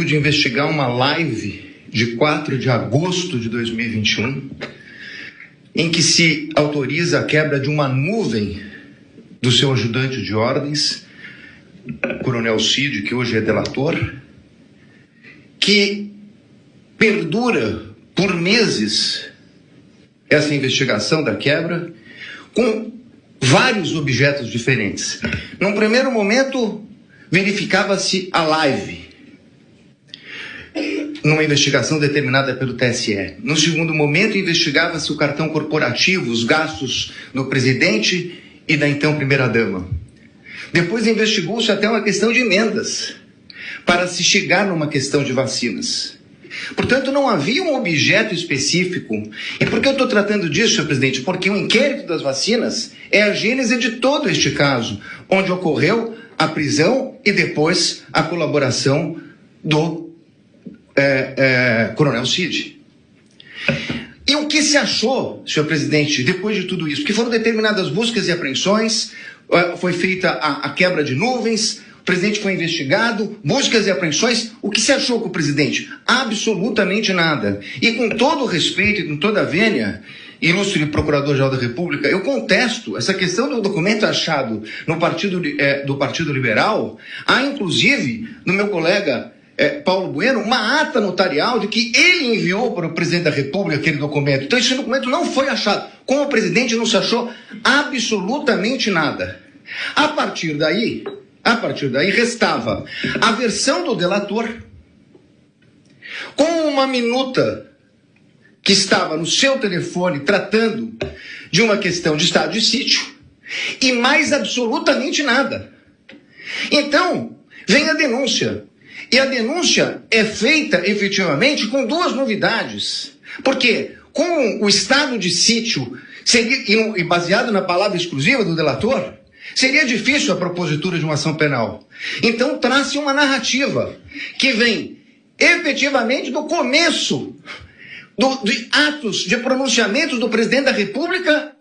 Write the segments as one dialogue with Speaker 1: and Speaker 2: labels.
Speaker 1: de investigar uma live de 4 de agosto de 2021, em que se autoriza a quebra de uma nuvem do seu ajudante de ordens, Coronel Cid, que hoje é delator, que perdura por meses essa investigação da quebra, com vários objetos diferentes. Num primeiro momento, verificava-se a live, numa investigação determinada pelo TSE. No segundo momento, investigava-se o cartão corporativo, os gastos do presidente e da então primeira-dama. Depois investigou-se até uma questão de emendas, para se chegar numa questão de vacinas. Portanto, não havia um objeto específico. E por que eu estou tratando disso, senhor presidente? Porque o inquérito das vacinas é a gênese de todo este caso, onde ocorreu a prisão e depois a colaboração do Coronel Cid. E o que se achou, senhor presidente, depois de tudo isso? Que foram determinadas buscas e apreensões, foi feita a quebra de nuvens, o presidente foi investigado, buscas e apreensões. O que se achou com o presidente? Absolutamente nada. E com todo o respeito e com toda a vênia, ilustre Procurador-Geral da República, eu contesto essa questão do documento achado no do Partido Liberal. Há, inclusive, no meu colega Paulo Bueno, uma ata notarial de que ele enviou para o presidente da República aquele documento. Então esse documento não foi achado. Com o presidente não se achou absolutamente nada. A partir daí restava a versão do delator com uma minuta que estava no seu telefone tratando de uma questão de estado de sítio e mais absolutamente nada. Então, vem a denúncia. E a denúncia é feita, efetivamente, com duas novidades. Porque, com o estado de sítio, e baseado na palavra exclusiva do delator, seria difícil a propositura de uma ação penal. Então, traz-se uma narrativa que vem, efetivamente, do começo de atos, de pronunciamentos do presidente da República,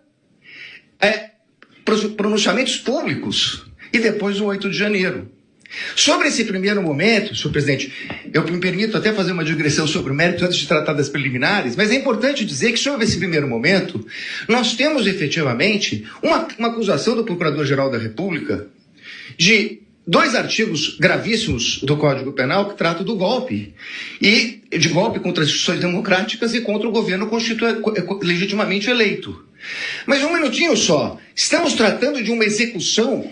Speaker 1: pronunciamentos públicos, e depois o 8 de janeiro. Sobre esse primeiro momento, senhor presidente, eu me permito até fazer uma digressão sobre o mérito antes de tratar das preliminares, mas é importante dizer que sobre esse primeiro momento, nós temos efetivamente uma acusação do Procurador-Geral da República de 2 artigos gravíssimos do Código Penal que tratam do golpe, e de golpe contra as instituições democráticas e contra o governo legitimamente eleito. Mas um minutinho só, estamos tratando de uma execução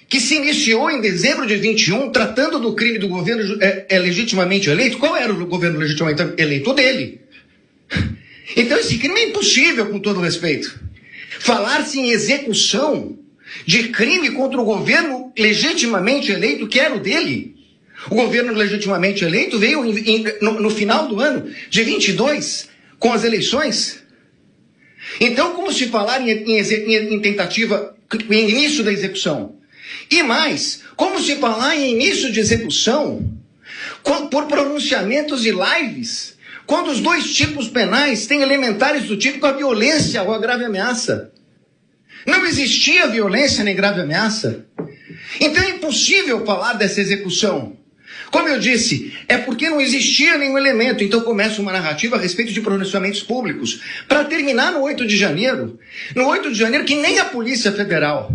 Speaker 1: que se iniciou em dezembro de 21, tratando do crime do governo legitimamente eleito. Qual era o governo legitimamente eleito? O dele. Então esse crime é impossível, com todo respeito. Falar-se em execução de crime contra o governo legitimamente eleito, que era o dele. O governo legitimamente eleito veio no final do ano de 22, com as eleições. Então, como se falar em tentativa, em início da execução? E mais, como se falar em início de execução por pronunciamentos e lives, quando os 2 tipos penais têm elementares do tipo a violência ou a grave ameaça? Não existia violência nem grave ameaça. Então é impossível falar dessa execução. Como eu disse, é porque não existia nenhum elemento. Então começa uma narrativa a respeito de pronunciamentos públicos. Para terminar no 8 de janeiro. No 8 de janeiro, que nem a Polícia Federal,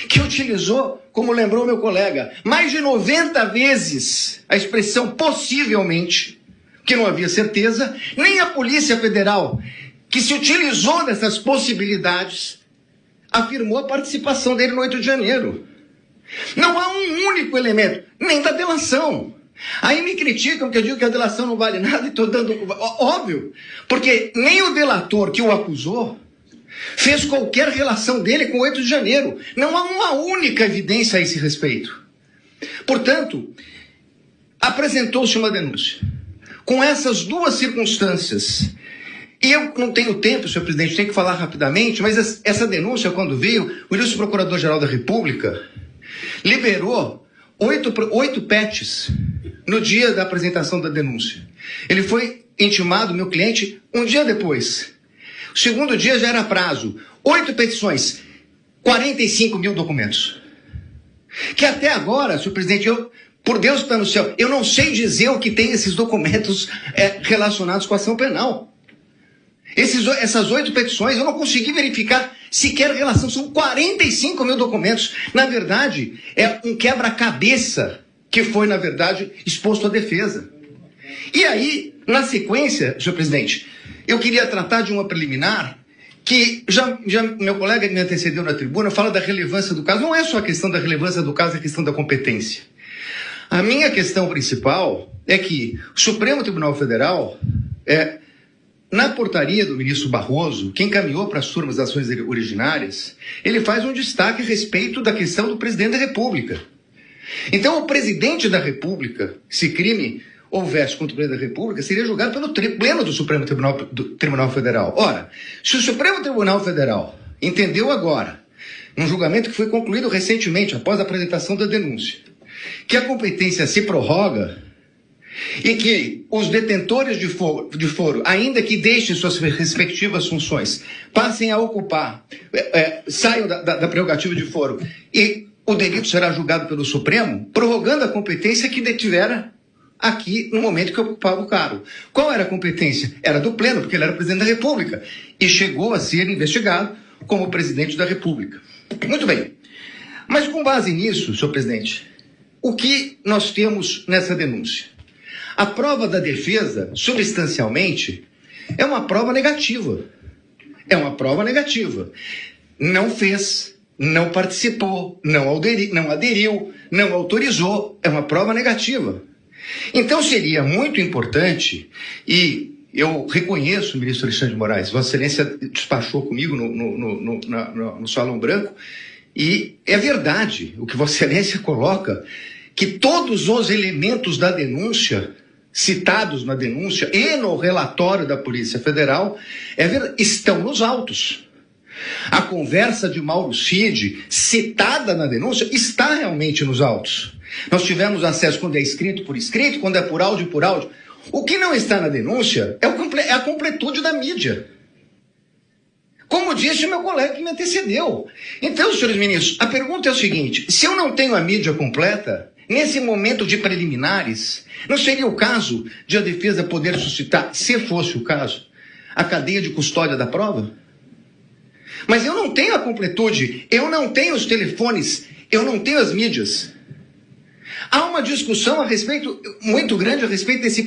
Speaker 1: que utilizou, como lembrou meu colega, mais de 90 vezes a expressão possivelmente, que não havia certeza, nem a Polícia Federal, que se utilizou dessas possibilidades, afirmou a participação dele no 8 de janeiro. Não há um único elemento, nem da delação. Aí me criticam que eu digo que a delação não vale nada e estou dando... Óbvio, porque nem o delator que o acusou fez qualquer relação dele com o 8 de janeiro. Não há uma única evidência a esse respeito. Portanto, apresentou-se uma denúncia. Com essas 2 circunstâncias, e eu não tenho tempo, senhor presidente, tenho que falar rapidamente, mas essa denúncia, quando veio, o ilustre Procurador-Geral da República liberou 8 PETs no dia da apresentação da denúncia. Ele foi intimado, meu cliente, um dia depois. O segundo dia já era prazo. 8 petições, 45 mil documentos. Que até agora, senhor presidente, eu Por Deus que está no céu, eu não sei dizer o que tem esses documentos relacionados com a ação penal. Essas 8 petições, eu não consegui verificar sequer relação. São 45 mil documentos. Na verdade, é um quebra-cabeça que foi, na verdade, exposto à defesa. E aí, na sequência, senhor presidente, eu queria tratar de uma preliminar que já meu colega que me antecedeu na tribuna fala da relevância do caso. Não é só a questão da relevância do caso, é a questão da competência. A minha questão principal é que o Supremo Tribunal Federal, na portaria do ministro Barroso, que encaminhou para as turmas das ações originárias, ele faz um destaque a respeito da questão do presidente da República. Então, o presidente da República, se crime houvesse contra o presidente da República, seria julgado pelo pleno do Supremo Tribunal Federal. Ora, se o Supremo Tribunal Federal entendeu agora, num julgamento que foi concluído recentemente, após a apresentação da denúncia, que a competência se prorroga e que os detentores de foro, ainda que deixem suas respectivas funções, passem a ocupar, saiam da prerrogativa de foro e o delito será julgado pelo Supremo, prorrogando a competência que detivera aqui no momento que ocupava o cargo. Qual era a competência? Era do pleno, porque ele era presidente da República e chegou a ser investigado como presidente da República. Muito bem. Mas com base nisso, senhor presidente, o que nós temos nessa denúncia? A prova da defesa, substancialmente, é uma prova negativa. É uma prova negativa. Não fez, não participou, não aderiu, não autorizou. É uma prova negativa. Então seria muito importante, e eu reconheço o ministro Alexandre de Moraes, Vossa Excelência despachou comigo no Salão Branco, e é verdade o que Vossa Excelência coloca, que todos os elementos da denúncia, citados na denúncia e no relatório da Polícia Federal, estão nos autos. A conversa de Mauro Cid, citada na denúncia, está realmente nos autos. Nós tivemos acesso quando é escrito por escrito, quando é por áudio, por áudio. O que não está na denúncia é a completude da mídia. Como disse o meu colega que me antecedeu. Então, senhores ministros, a pergunta é o seguinte: se eu não tenho a mídia completa, nesse momento de preliminares, não seria o caso de a defesa poder suscitar, se fosse o caso, a cadeia de custódia da prova? Mas eu não tenho a completude, eu não tenho os telefones, eu não tenho as mídias. Há uma discussão muito grande a respeito desse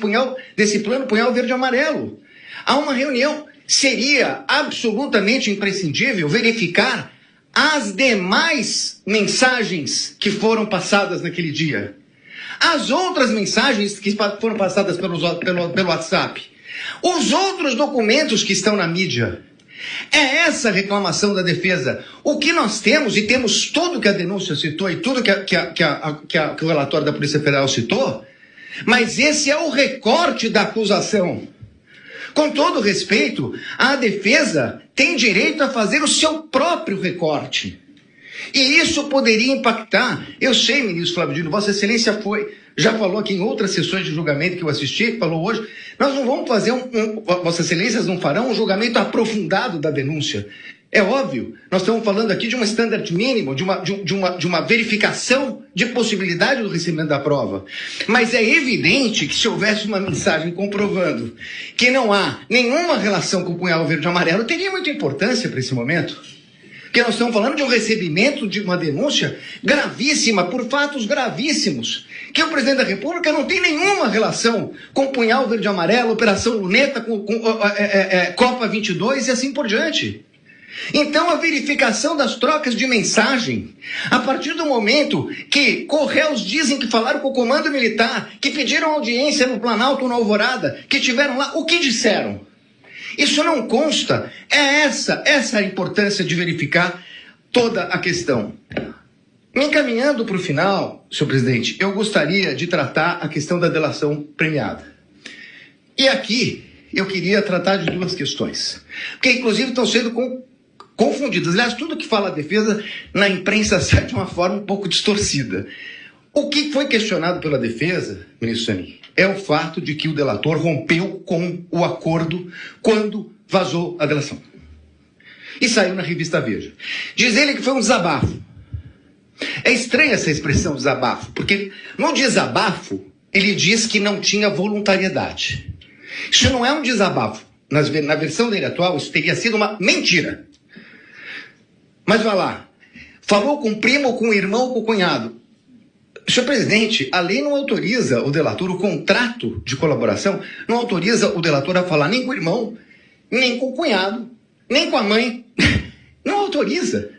Speaker 1: plano punhal verde e amarelo. Há uma reunião. Seria absolutamente imprescindível verificar as demais mensagens que foram passadas naquele dia. As outras mensagens que foram passadas pelo WhatsApp. Os outros documentos que estão na mídia. É essa a reclamação da defesa. O que nós temos, e temos tudo que a denúncia citou e tudo que o relatório da Polícia Federal citou, mas esse é o recorte da acusação. Com todo respeito, a defesa tem direito a fazer o seu próprio recorte. E isso poderia impactar. Eu sei, ministro Flávio Dino, Vossa Excelência já falou aqui em outras sessões de julgamento que eu assisti, falou hoje, nós não vamos fazer Vossa Excelências não farão um julgamento aprofundado da denúncia. É óbvio, nós estamos falando aqui de um standard mínimo, de uma verificação de possibilidade do recebimento da prova. Mas é evidente que se houvesse uma mensagem comprovando que não há nenhuma relação com o punhal verde e amarelo, teria muita importância para esse momento. Porque nós estamos falando de um recebimento de uma denúncia gravíssima, por fatos gravíssimos, que o presidente da República não tem nenhuma relação com o punhal verde e amarelo, Operação Luneta, com Copa 22 e assim por diante. Então, a verificação das trocas de mensagem, a partir do momento que Correios dizem que falaram com o comando militar, que pediram audiência no Planalto, na Alvorada, que tiveram lá, o que disseram? Isso não consta. É essa a importância de verificar toda a questão. Me encaminhando para o final, senhor presidente, eu gostaria de tratar a questão da delação premiada. E aqui eu queria tratar de duas questões, porque inclusive estão sendo confundidas. Aliás, tudo que fala a defesa na imprensa sai de uma forma um pouco distorcida. O que foi questionado pela defesa, ministro Zanin, é o fato de que o delator rompeu com o acordo quando vazou a delação. E saiu na revista Veja. Diz ele que foi um desabafo. É estranha essa expressão desabafo, porque no desabafo ele diz que não tinha voluntariedade. Isso não é um desabafo. Na versão dele atual, isso teria sido uma mentira. Mas vai lá. Falou com o primo, com o irmão, com o cunhado. Senhor presidente, a lei não autoriza o delator, o contrato de colaboração, não autoriza o delator a falar nem com o irmão, nem com o cunhado, nem com a mãe. Não autoriza.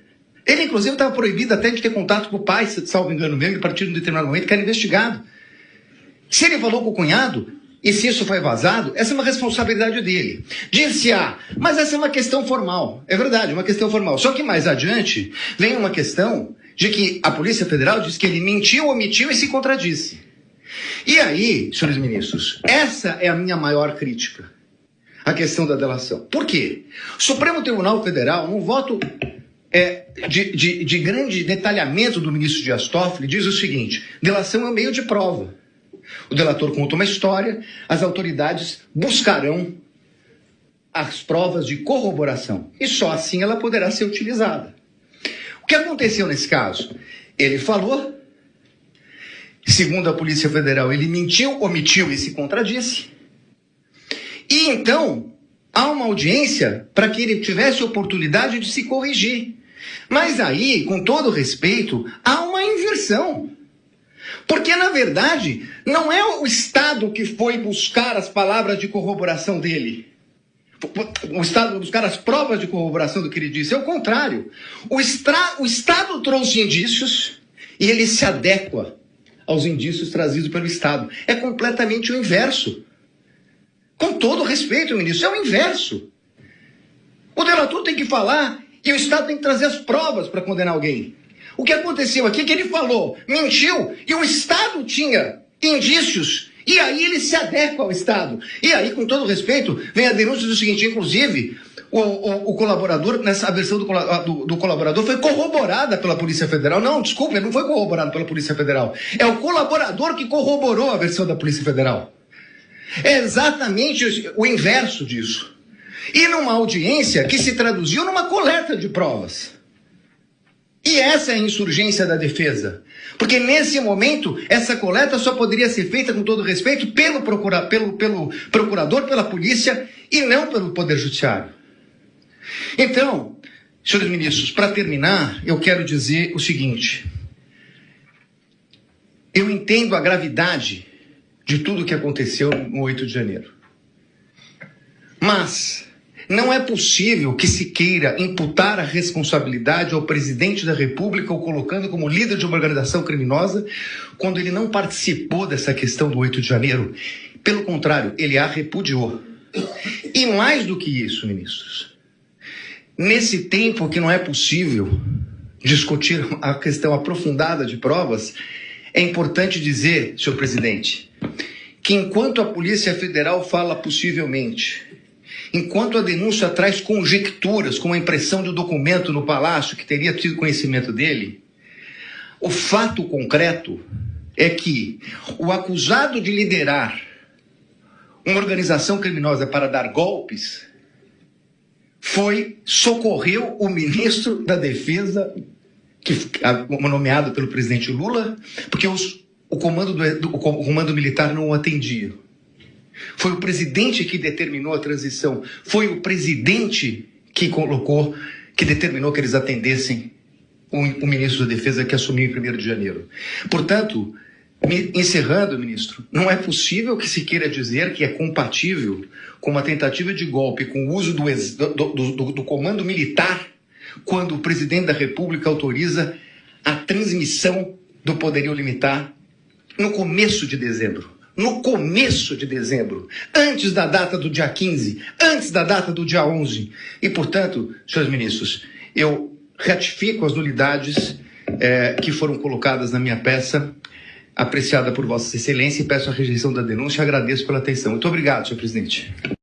Speaker 1: Ele, inclusive, estava proibido até de ter contato com o pai, se salvo engano meu, a partir de um determinado momento que era investigado. Se ele falou com o cunhado, e se isso foi vazado, essa é uma responsabilidade dele. Dir-se-á, mas essa é uma questão formal. É verdade, uma questão formal. Só que mais adiante vem uma questão de que a Polícia Federal diz que ele mentiu, omitiu e se contradisse. E aí, senhores ministros, essa é a minha maior crítica, a questão da delação. Por quê? O Supremo Tribunal Federal, num voto de grande detalhamento do ministro Dias Toffoli, diz o seguinte: delação é um meio de prova. O delator conta uma história, as autoridades buscarão as provas de corroboração e só assim ela poderá ser utilizada. O que aconteceu nesse caso? Ele falou, segundo a Polícia Federal, ele mentiu, omitiu e se contradisse. E então há uma audiência para que ele tivesse oportunidade de se corrigir. Mas aí, com todo respeito, há uma inversão. Porque, na verdade, não é o Estado que foi buscar as palavras de corroboração dele. O Estado vai buscar as provas de corroboração do que ele disse. É o contrário. O Estado trouxe indícios e ele se adequa aos indícios trazidos pelo Estado. É completamente o inverso. Com todo respeito, ministro, é o inverso. O delator tem que falar e o Estado tem que trazer as provas para condenar alguém. O que aconteceu aqui é que ele falou, mentiu, e o Estado tinha indícios, e aí ele se adequa ao Estado. E aí, com todo respeito, vem a denúncia do seguinte: inclusive, o colaborador, nessa versão do colaborador, foi corroborada pela Polícia Federal. Não, desculpe, ele não foi corroborado pela Polícia Federal. É o colaborador que corroborou a versão da Polícia Federal. É exatamente o inverso disso. E numa audiência que se traduziu numa coleta de provas. E essa é a insurgência da defesa. Porque nesse momento, essa coleta só poderia ser feita, com todo respeito, pelo procurador, pela polícia e não pelo Poder Judiciário. Então, senhores ministros, para terminar, eu quero dizer o seguinte: eu entendo a gravidade de tudo o que aconteceu no 8 de janeiro. Mas não é possível que se queira imputar a responsabilidade ao presidente da República ou colocando como líder de uma organização criminosa quando ele não participou dessa questão do 8 de janeiro. Pelo contrário, ele a repudiou. E mais do que isso, ministros, nesse tempo que não é possível discutir a questão aprofundada de provas, é importante dizer, senhor presidente, que enquanto a Polícia Federal fala possivelmente, enquanto a denúncia traz conjecturas, como a impressão de um documento no Palácio que teria tido conhecimento dele, o fato concreto é que o acusado de liderar uma organização criminosa para dar golpes socorreu o ministro da Defesa, nomeado pelo presidente Lula, porque o comando militar não o atendia. Foi o presidente que determinou a transição. Foi o presidente que determinou que eles atendessem o ministro da Defesa que assumiu em 1º de janeiro. Portanto, encerrando, ministro, não é possível que se queira dizer que é compatível com uma tentativa de golpe, com o uso do comando militar, quando o presidente da República autoriza a transmissão do poderio limitar no começo de dezembro. No começo de dezembro, antes da data do dia 15, antes da data do dia 11. E, portanto, senhores ministros, eu ratifico as nulidades que foram colocadas na minha peça, apreciada por Vossa Excelência, e peço a rejeição da denúncia e agradeço pela atenção. Muito obrigado, senhor presidente.